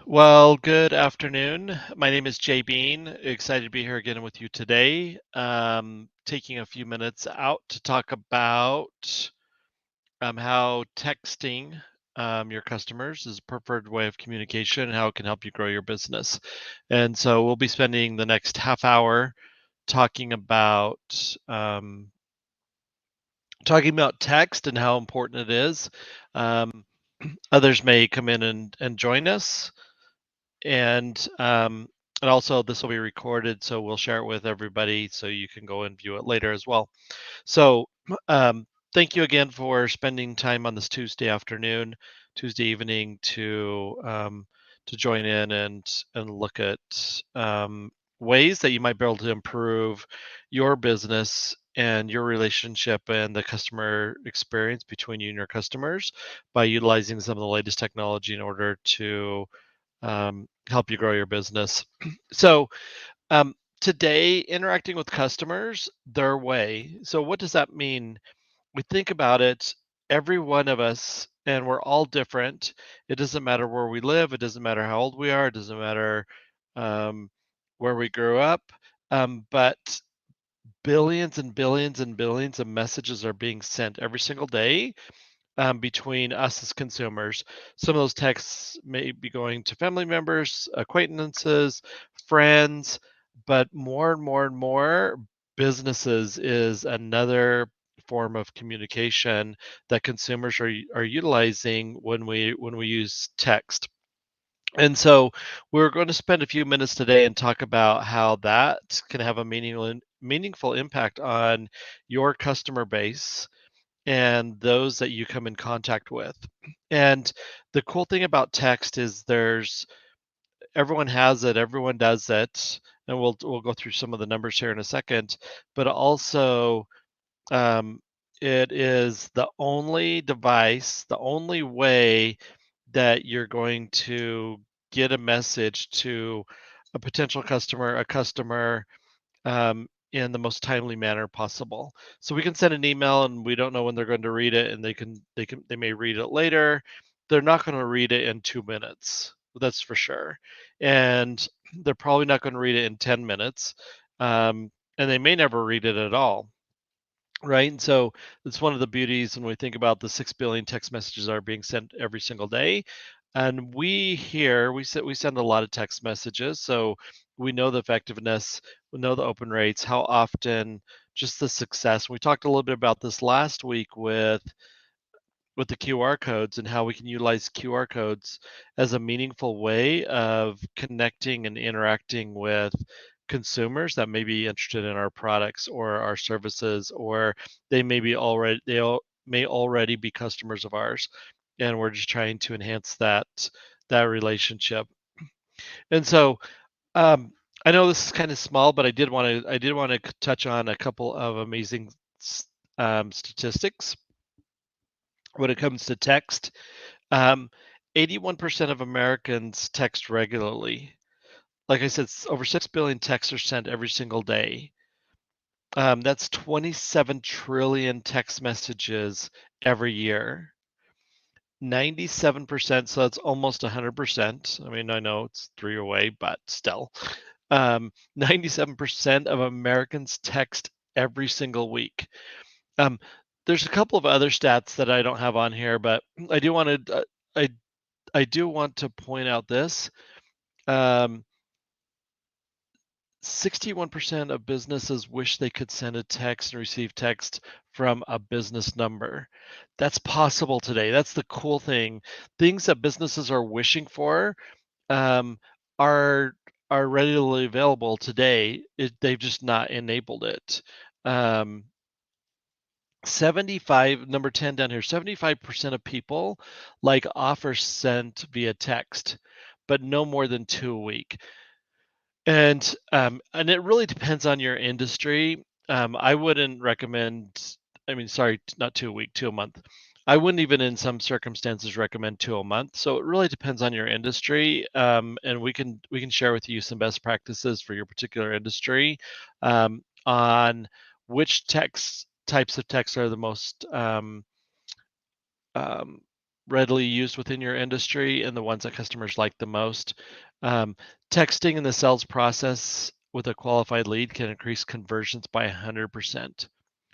Well, good afternoon. My name is Jay Bean. Excited to be here again with you today. Taking a few minutes out to talk about how texting your customers is a preferred way of communication and how it can help you grow your business. And so we'll be spending the next half hour talking about um, text and how important it is. Um, Others may come in and join us and also this will be recorded, so we'll share it with everybody so you can go and view it later as well. So um, thank you again for spending time on this Tuesday afternoon, Tuesday evening to join in and look at ways that you might be able to improve your business and your relationship and the customer experience between you and your customers by utilizing some of the latest technology in order to help you grow your business. So today, interacting with customers their way. So what does that mean? We think about it, every one of us, and we're all different. It doesn't matter where we live. It doesn't matter how old we are. It doesn't matter um, where we grew up. But billions and billions and billions of messages are being sent every single day between us as consumers. Some of those texts may be going to family members, acquaintances, friends, but more and more and more businesses is another form of communication that consumers are utilizing when we use text. And so we're going to spend a few minutes today and talk about how that can have a meaningful impact on your customer base and those that you come in contact with. And the cool thing about text is there's everyone has it, everyone does it, and we'll go through some of the numbers here in a second. But also, um, it is the only device, the only way that you're going to get a message to a potential customer, in the most timely manner possible. So we can send an email and we don't know when they're going to read it, and they may read it later. They're not going to read it in 2 minutes, that's for sure, and they're probably not going to read it in 10 minutes, and they may never read it at all. Right. And so it's one of the beauties when we think about the 6 billion text messages that are being sent every single day. And we send a lot of text messages. So we know the effectiveness, we know the open rates, how often, just the success. We talked a little bit about this last week with the QR codes and how we can utilize QR codes as a meaningful way of connecting and interacting with consumers that may be interested in our products or our services, or may already be customers of ours, and we're just trying to enhance that relationship. And so um, I know this is kind of small, but I did want to touch on a couple of amazing statistics when it comes to text. um, 81% of Americans text regularly. Like I said, over 6 billion texts are sent every single day. That's 27 trillion text messages every year. 97%, so that's almost 100%. I mean, I know it's three away, but still. 97% of Americans text every single week. Um, there's a couple of other stats that I don't have on here, but I do want to I do want to point out this. Um, 61% of businesses wish they could send a text and receive text from a business number. That's possible today. That's the cool thing. Things that businesses are wishing for um, are are readily available today. They've just not enabled it. Um, 75 number 10 down here, 75% of people like offers sent via text, but no more than two a week. And it really depends on your industry. I wouldn't recommend, I mean, sorry, not two a week, two a month. I wouldn't even in some circumstances recommend two a month. So it really depends on your industry. And we can share with you some best practices for your particular industry on which text types of text are the most um, readily used within your industry and the ones that customers like the most. Um, Texting in the sales process with a qualified lead can increase conversions by 100%.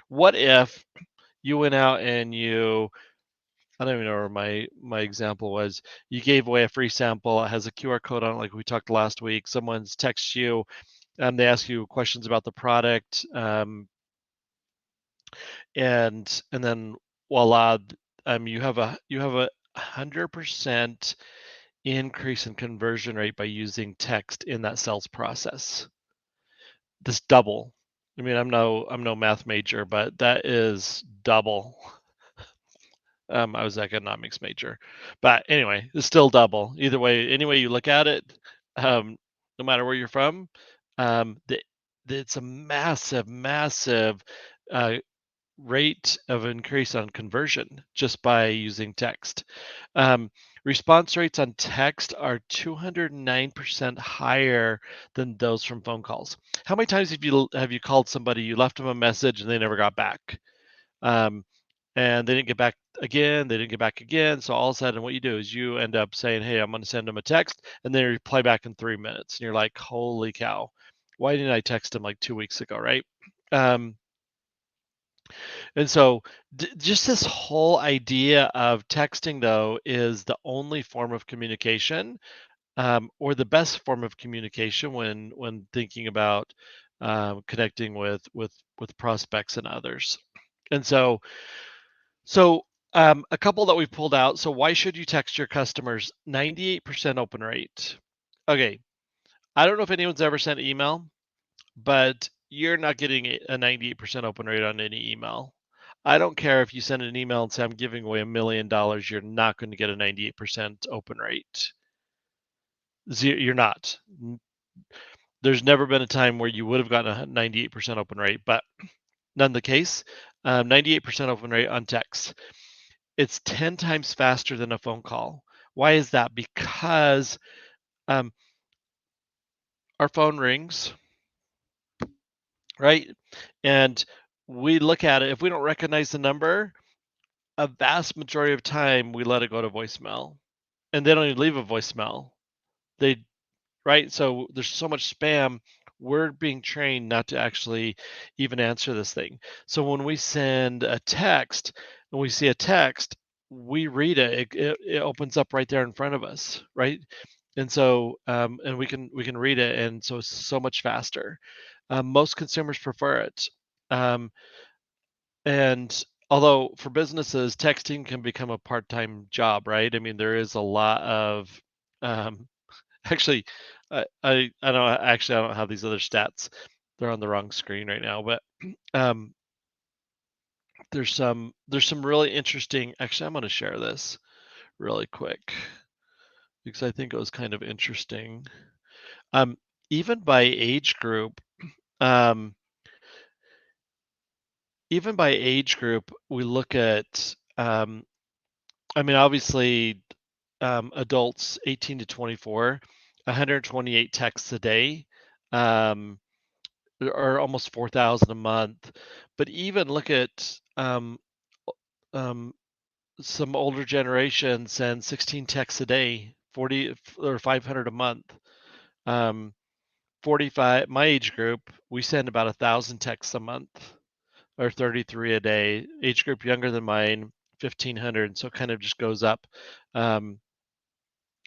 What if you went out and I don't even know where my example was. You gave away a free sample. It has a QR code on it, like we talked last week. Someone's texts you, and they ask you questions about the product, and then voila, you have a 100% increase in conversion rate by using text in that sales process. This double. I mean, I'm no math major, but that is double. I was economics major, but anyway, it's still double. Either way, any way you look at it, no matter where you're from, it's a massive, massive uh, rate of increase on conversion just by using text. Um, Response rates on text are 209% higher than those from phone calls. How many times have you called somebody, you left them a message, and they never got back? Um, and they didn't get back again. They didn't get back again. So all of a sudden, what you do is you end up saying, "Hey, I'm going to send them a text," and they reply back in 3 minutes, and you're like, "Holy cow! Why didn't I text them like 2 weeks ago?" Right? Um, and so, just this whole idea of texting, though, is the only form of communication, or the best form of communication when thinking about connecting with prospects and others. And so, a couple that we pulled out. So, why should you text your customers? 98% open rate. Okay, I don't know if anyone's ever sent email, but you're not getting a 98% open rate on any email. I don't care if you send an email and say, I'm giving away $1 million, you're not going to get a 98% open rate. You're not. There's never been a time where you would have gotten a 98% open rate, but none the case. 98% open rate on text. It's 10 times faster than a phone call. Why is that? Because um, our phone rings, right? And we look at it. If we don't recognize the number, a vast majority of time we let it go to voicemail, and they don't even leave a voicemail. They Right? So there's so much spam. We're being trained not to actually even answer this thing. So when we send a text and we see a text, we read it. It opens up right there in front of us, right? And so and we can read it, and so it's so much faster. Most consumers prefer it. Um, and although for businesses, texting can become a part-time job, right? I mean, there is a lot of um, actually, I don't have these other stats. They're on the wrong screen right now, but um, there's some really interesting. Actually, I'm going to share this really quick because I think it was kind of interesting. Um, Even by age group, um, we look at. I mean, obviously, adults 18 to 24, 128 texts a day. Um, or almost 4,000 a month. But even look at um, some older generations send 16 texts a day, 40 or 500 a month. Um, 45, my age group, we send about 1,000 texts a month or 33 a day. Age group younger than mine, 1,500. So it kind of just goes up. Um,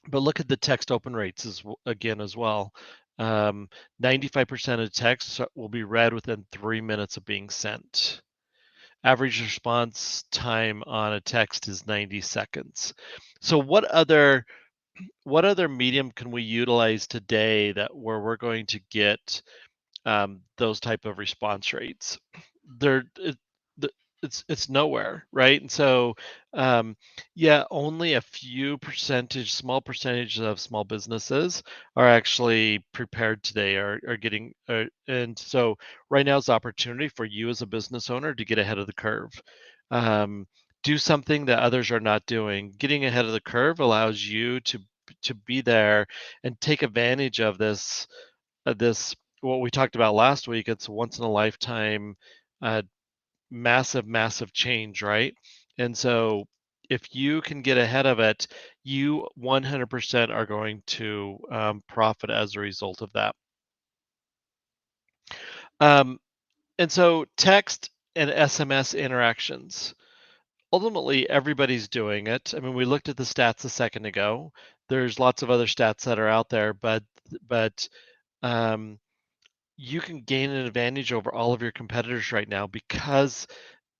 but look at the text open rates again as well. 95% of texts will be read within 3 minutes of being sent. Average response time on a text is 90 seconds. So what other medium can we utilize today that where we're going to get those type of response rates? There, it's nowhere, right? And so, um, yeah, only a small percentage of small businesses are actually prepared today, are getting, and so right now is the opportunity for you as a business owner to get ahead of the curve. Um, do something that others are not doing. Getting ahead of the curve allows you to be there and take advantage of this what we talked about last week. It's once in a lifetime, uh, massive change, right? And so if you can get ahead of it, you 100% are going to profit as a result of that. Um, and so text and SMS interactions. Ultimately, everybody's doing it. I mean, we looked at the stats a second ago. There's lots of other stats that are out there, but um, you can gain an advantage over all of your competitors right now because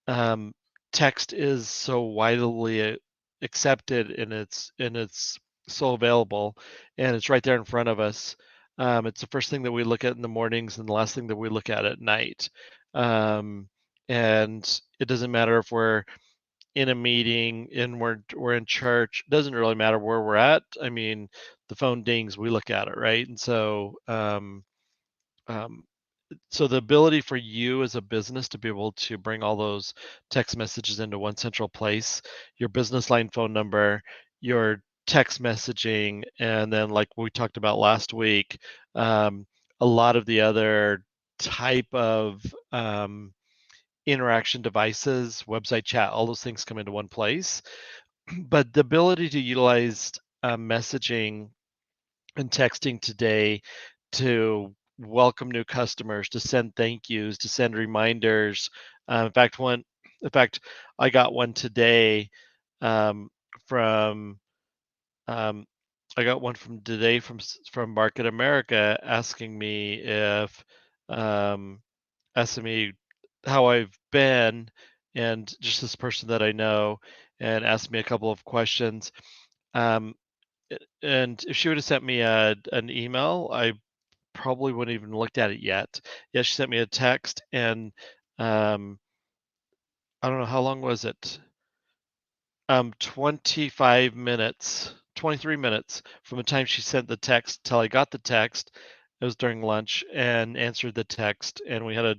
um, text is so widely accepted and it's so available and it's right there in front of us. It's the first thing that we look at in the mornings and the last thing that we look at night. Um, and it doesn't matter if we're in a meeting and we're in church. It doesn't really matter where we're at. I mean, the phone dings, we look at it, right? And um, so the ability for you as a business to be able to bring all those text messages into one central place, your business line phone number, your text messaging, and then like we talked about last week, um, a lot of the other type of interaction devices, website chat, all those things come into one place. But the ability to utilize messaging and texting today to welcome new customers, to send thank yous, to send reminders. In fact, I got one today um, from, um, I got one from today from Market America asking me if, um, asking me how I've been, and just this person that I know, and asked me a couple of questions. Um, and if she would have sent me an email, I probably wouldn't even looked at it yet. Yeah, she sent me a text and um I don't know how long was it? 25 minutes, 23 minutes from the time she sent the text till I got the text. It was during lunch and answered the text and we had a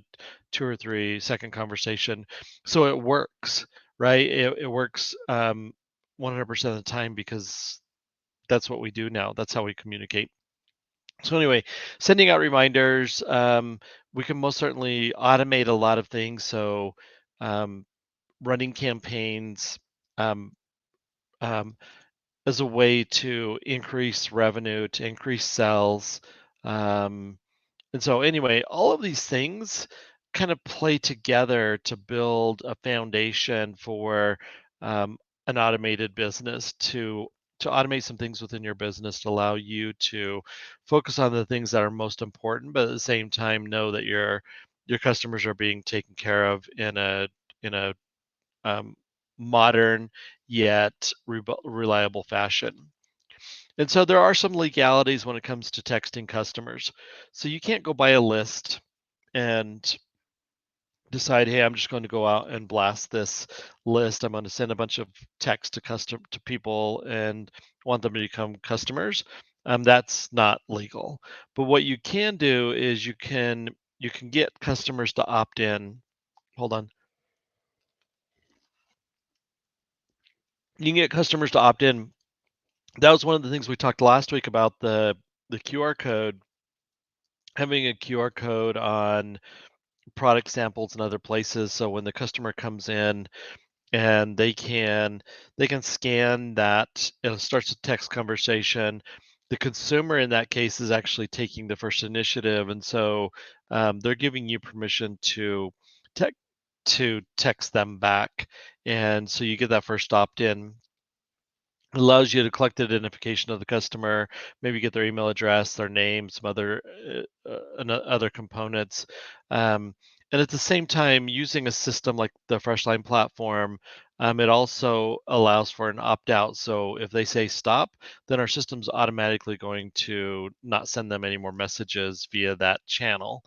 2 or 3 second conversation. So it works, right? It works 100% of the time because that's what we do now. That's how we communicate. So anyway, sending out reminders, we can most certainly automate a lot of things. So um, running campaigns um, um, as a way to increase revenue, to increase sales. Um, and so, anyway, all of these things kind of play together to build a foundation for um, an automated business to automate some things within your business to allow you to focus on the things that are most important, but at the same time know that your customers are being taken care of in a um, modern yet reliable fashion. And so there are some legalities when it comes to texting customers. So you can't go buy a list and decide, hey, I'm just going to go out and blast this list. I'm going to send a bunch of text to people and want them to become customers. That's not legal. But what you can do is you can get customers to opt in. Hold on. You can get customers to opt in. That was one of the things we talked last week about the QR code, having a QR code on product samples and other places. So when the customer comes in and they can scan that, it starts a text conversation. The consumer in that case is actually taking the first initiative, and so they're giving you permission tech to text them back, and so you get that first opt-in. Allows you to collect the identification of the customer, maybe get their email address, their name, some other other components, and at the same time, using a system like the FreshLine platform, it also allows for an opt-out. So if they say stop, then our system's automatically going to not send them any more messages via that channel.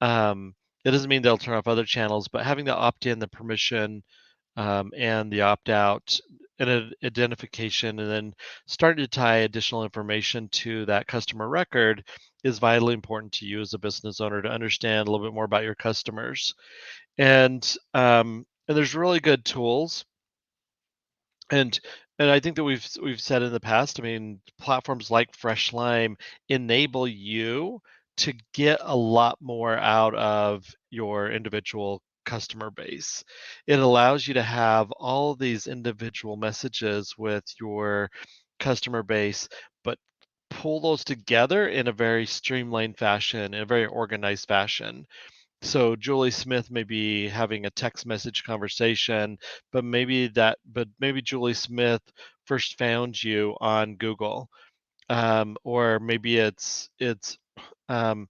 Um, it doesn't mean they'll turn off other channels, but having the opt-in, the permission, and the opt-out and an identification, and then starting to tie additional information to that customer record is vitally important to you as a business owner to understand a little bit more about your customers. And there's really good tools and I think that we've said in the past, I mean, platforms like FreshLime enable you to get a lot more out of your individual customer base. It allows you to have all of these individual messages with your customer base, but pull those together in a very streamlined fashion, in a very organized fashion. So Julie Smith may be having a text message conversation, but maybe Julie Smith first found you on Google, or maybe it's um,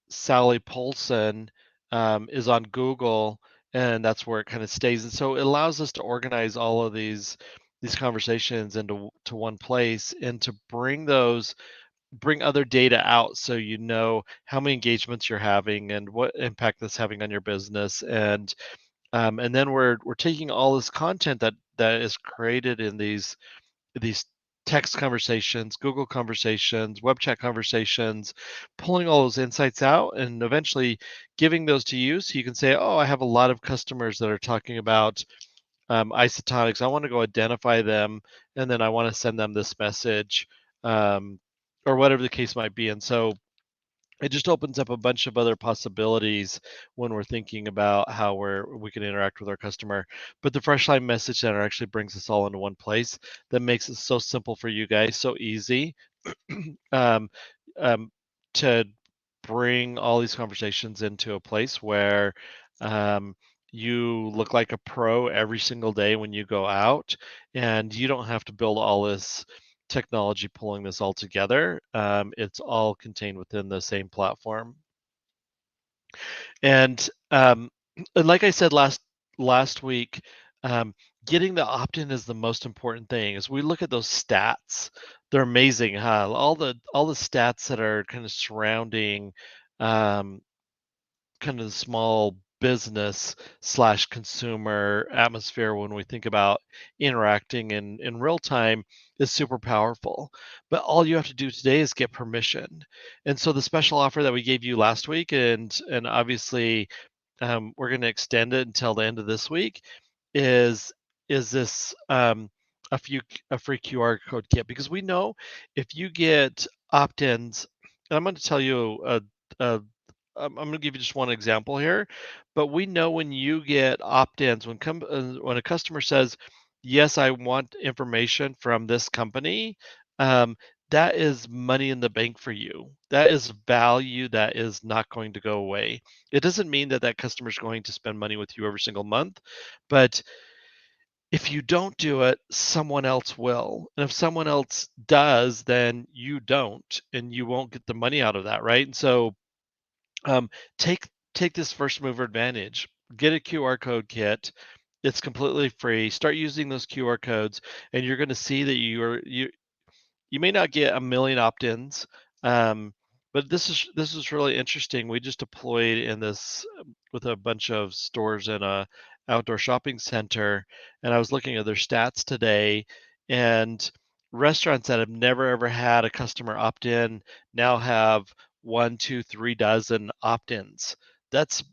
Sally Polson is on Google, and that's where it kind of stays. And so it allows us to organize all of these conversations into to one place and to bring other data out so you know how many engagements you're having and what impact that's having on your business. And then we're taking all this content that is created in these text conversations, Google conversations, web chat conversations, pulling all those insights out and eventually giving those to you so you can say, oh, I have a lot of customers that are talking about isotonics. I want to go identify them, and then I want to send them this message, um, or whatever the case might be. And so it just opens up a bunch of other possibilities when we're thinking about how we can interact with our customer. But the FreshLine Message Center actually brings us all into one place that makes it so simple for you guys, so easy um, um, to bring all these conversations into a place where um, you look like a pro every single day when you go out, and you don't have to build all this technology pulling this all together. It's all contained within the same platform. And and like I said last week, getting the opt-in is the most important thing. As we look at those stats, they're amazing, huh? All the stats that are kind of surrounding um, kind of the small business slash consumer atmosphere when we think about interacting in real time is super powerful. But all you have to do today is get permission. And so the special offer that we gave you last week, and obviously we're going to extend it until the end of this week, is this a free QR code kit, because we know if you get opt-ins, and I'm going to tell you a I'm going to give you just one example here, but we know when you get opt-ins, when a customer says, "Yes, I want information from this company," um, that is money in the bank for you. That is value that is not going to go away. It doesn't mean that that customer is going to spend money with you every single month, but if you don't do it, someone else will. And if someone else does, then you don't, and you won't get the money out of that, right? And so um, take take this first mover advantage. Get a QR code kit. It's completely free. Start using those QR codes, and you're going to see that you may not get a million opt-ins, but this is really interesting. We just deployed in this with a bunch of stores in a outdoor shopping center, and I was looking at their stats today, and restaurants that have never ever had a customer opt-in now have one, two, 3 dozen opt-ins. That's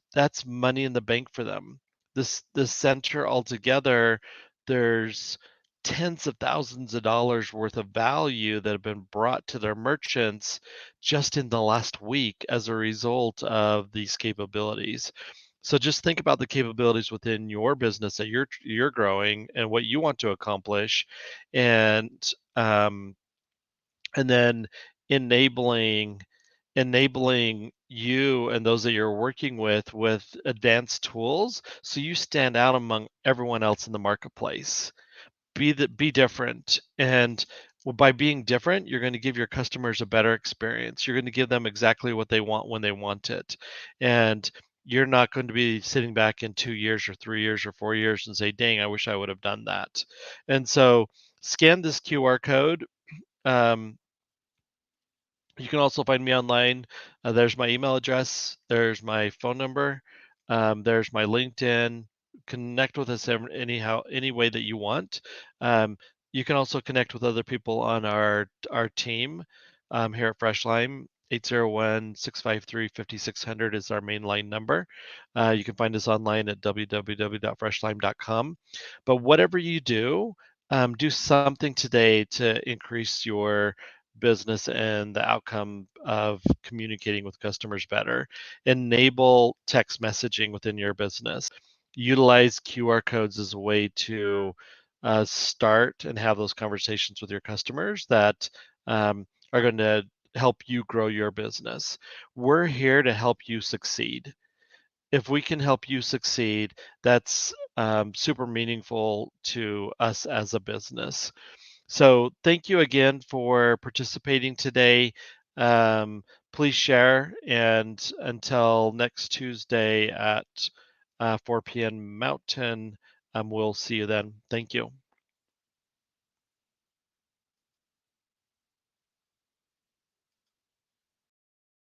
money in the bank for them. This center altogether, there's tens of thousands of dollars worth of value that have been brought to their merchants just in the last week as a result of these capabilities. So just think about the capabilities within your business that you're growing and what you want to accomplish, and um, and then enabling you and those that you're working with advanced tools so you stand out among everyone else in the marketplace. Be different, and by being different, you're going to give your customers a better experience. You're going to give them exactly what they want when they want it, and you're not going to be sitting back in 2 years or 3 years or 4 years and say, dang, I wish I would have done that. And so scan this QR code. um, you can also find me online. There's my email address. There's my phone number. There's my LinkedIn. Connect with us anyhow, any way that you want. Um, you can also connect with other people on our team here at FreshLime. 801-653-5600 is our main line number. You can find us online at www.freshlime.com. But whatever you do something today to increase your business and the outcome of communicating with customers better. Enable text messaging within your business. Utilize QR codes as a way to start and have those conversations with your customers that are going to help you grow your business. We're here to help you succeed. If we can help you succeed, that's super meaningful to us as a business. So thank you again for participating today. Please share, and until next Tuesday at 4 p.m. Mountain, we'll see you then. Thank you.